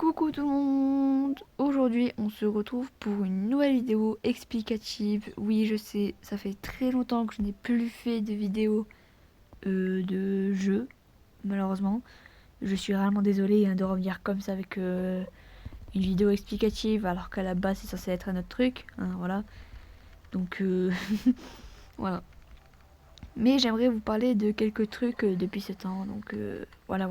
Coucou tout le monde. Aujourd'hui on se retrouve pour une nouvelle vidéo explicative. Oui, je sais, ça fait très longtemps que je n'ai plus fait de vidéo de jeu, malheureusement. Je suis vraiment désolée de revenir comme ça avec une vidéo explicative alors qu'à la base c'est censé être un autre truc, hein, voilà. Donc voilà. Mais j'aimerais vous parler de quelques trucs depuis ce temps, donc voilà.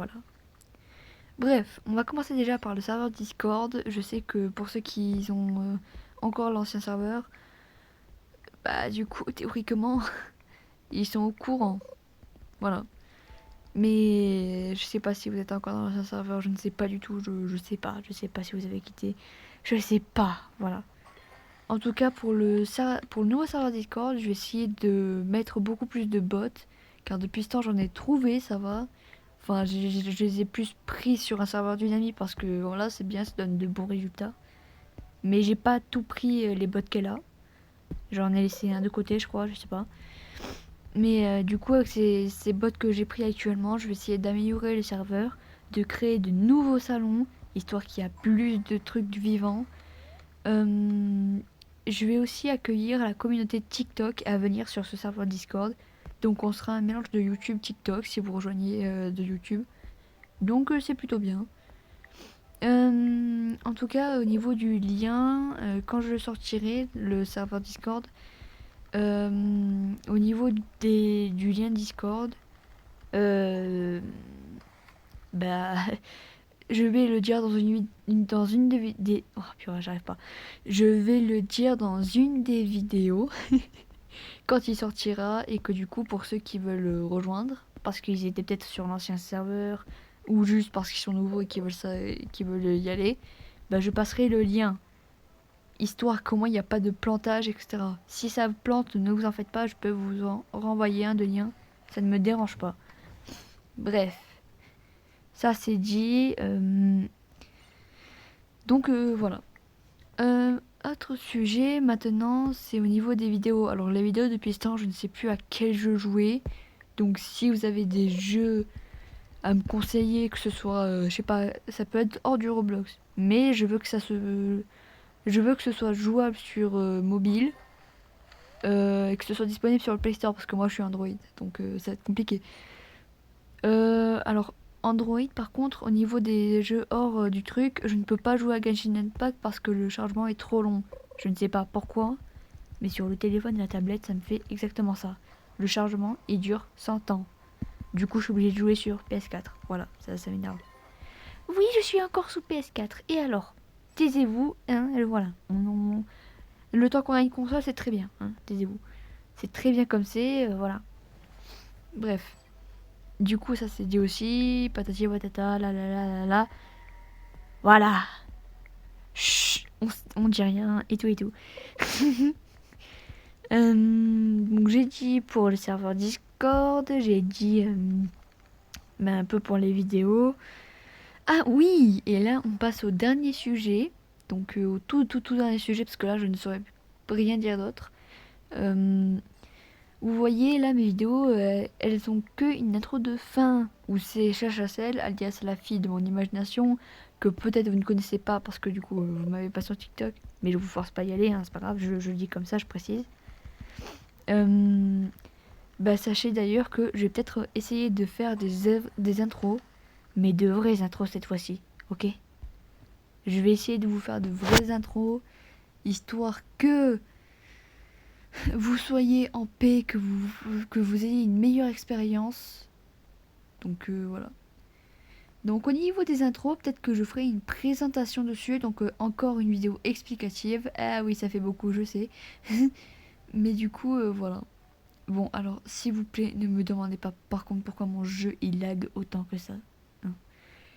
Bref, on va commencer déjà par le serveur Discord. Je sais que pour ceux qui ont encore l'ancien serveur, bah du coup, théoriquement, ils sont au courant. Voilà. Mais je sais pas si vous êtes encore dans l'ancien serveur, je ne sais pas du tout, je sais pas. Je sais pas si vous avez quitté. Je sais pas, voilà. En tout cas, pour le nouveau serveur Discord, je vais essayer de mettre beaucoup plus de bots. Car depuis ce temps, j'en ai trouvé, ça va. Enfin, je les ai plus pris sur un serveur d'une amie parce que voilà, c'est bien, ça donne de bons résultats. Mais j'ai pas tout pris les bots qu'elle a. J'en ai laissé un de côté, je crois, je sais pas. Mais du coup, avec ces bots que j'ai pris actuellement, je vais essayer d'améliorer le serveur, de créer de nouveaux salons, histoire qu'il y a plus de trucs vivants. Je vais aussi accueillir la communauté TikTok à venir sur ce serveur Discord. Donc on sera un mélange de YouTube TikTok si vous rejoignez de YouTube. Donc c'est plutôt bien. En tout cas, au niveau du lien, quand je le sortirai, le serveur Discord, au niveau du lien Discord, euh, bah, je vais le dire dans une des... Oh purée, j'arrive pas. Je vais le dire dans une des vidéos quand il sortira et que du coup, pour ceux qui veulent le rejoindre, parce qu'ils étaient peut-être sur l'ancien serveur, ou juste parce qu'ils sont nouveaux et qu'ils veulent y aller, bah, je passerai le lien. Histoire qu'au moins il n'y a pas de plantage, etc. Si ça plante, ne vous en faites pas, je peux vous en renvoyer un de lien. Ça ne me dérange pas. Bref, ça c'est dit. Donc voilà. Autre sujet maintenant, c'est au niveau des vidéos. Alors les vidéos depuis ce temps, je ne sais plus à quel jeu jouer. Donc si vous avez des jeux à me conseiller, que ce soit, je sais pas, ça peut être hors du Roblox. Mais je veux que ce soit jouable sur mobile. Et que ce soit disponible sur le Play Store parce que moi je suis Android, donc ça va être compliqué. Alors Android par contre, au niveau des jeux hors du truc, je ne peux pas jouer à Genshin Impact parce que le chargement est trop long. Je ne sais pas pourquoi, mais sur le téléphone et la tablette ça me fait exactement ça. Le chargement il dure 100 ans. Du coup je suis obligée de jouer sur PS4. Voilà, ça m'énerve. Oui, je suis encore sous PS4. Et alors, taisez-vous, hein, et voilà. Le temps qu'on a une console, c'est très bien, hein, taisez-vous. C'est très bien comme c'est, voilà. Bref. Du coup, ça c'est dit aussi. Patati patata, la la la la la. Voilà. Chut, on dit rien, et tout et tout. Donc j'ai dit pour le serveur Discord, j'ai dit un peu pour les vidéos. Ah oui, et là on passe au dernier sujet. Donc au tout dernier sujet, parce que là je ne saurais rien dire d'autre. Vous voyez là mes vidéos, elles ont que une intro de fin où c'est Chachacel, alias la fille de mon imagination, que peut-être vous ne connaissez pas parce que du coup vous m'avez pas sur TikTok, mais je vous force pas à y aller, hein, c'est pas grave, je le dis comme ça, je précise. Bah sachez d'ailleurs que je vais peut-être essayer de faire des intros, mais de vraies intros cette fois-ci, ok? Je vais essayer de vous faire de vraies intros, histoire que vous soyez en paix, que vous ayez une meilleure expérience. Donc voilà. Donc au niveau des intros, peut-être que je ferai une présentation dessus. Donc encore une vidéo explicative. Ah oui, ça fait beaucoup, je sais. Mais du coup, voilà. Bon, alors, s'il vous plaît, ne me demandez pas par contre pourquoi mon jeu il lag autant que ça. Hein.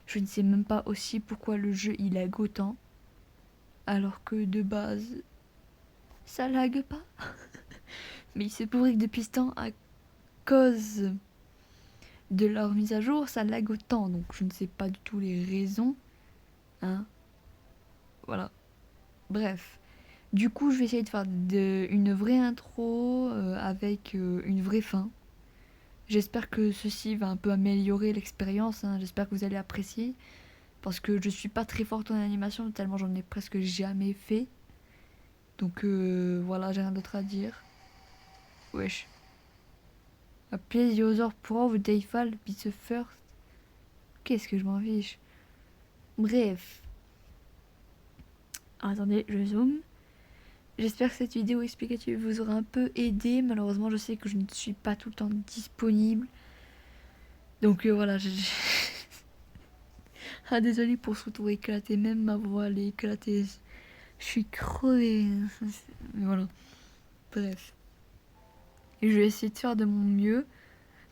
Je ne sais même pas aussi pourquoi le jeu il lag autant. Alors que de base, ça lag pas. Mais il se pourrait que depuis ce temps, à cause de leur mise à jour, ça lag autant. Donc je ne sais pas du tout les raisons. Hein. Voilà. Bref. Du coup, je vais essayer de faire une vraie intro avec une vraie fin. J'espère que ceci va un peu améliorer l'expérience. Hein. J'espère que vous allez apprécier. parce que je suis pas très forte en animation, tellement j'en ai presque jamais fait. Donc voilà, j'ai rien d'autre à dire. Wesh. A place the other proof they fall be the first. Qu'est-ce que je m'en fiche. Bref. Attendez, je zoome. J'espère que cette vidéo explicative vous aura un peu aidé. Malheureusement, je sais que je ne suis pas tout le temps disponible. Donc voilà, ah désolé pour ce retour éclaté, même ma voix elle est éclatée. Je suis crevée. Mais voilà. Bref. Et je vais essayer de faire de mon mieux.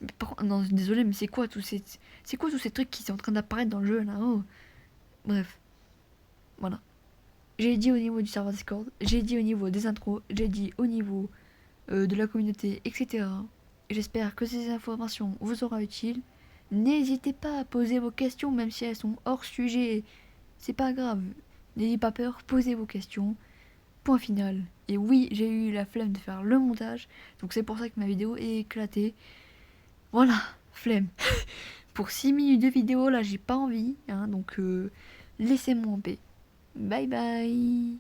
Mais non, désolé, mais c'est quoi tous ces trucs qui sont en train d'apparaître dans le jeu là? Oh. Bref. Voilà. J'ai dit au niveau du serveur Discord, j'ai dit au niveau des intros, j'ai dit au niveau de la communauté, etc. J'espère que ces informations vous auront utiles. N'hésitez pas à poser vos questions, même si elles sont hors sujet. C'est pas grave. N'ayez pas peur, posez vos questions. Point final. Et oui, j'ai eu la flemme de faire le montage, donc c'est pour ça que ma vidéo est éclatée. Voilà, flemme. Pour 6 minutes de vidéo, là, j'ai pas envie, hein, donc laissez-moi en paix. Bye bye.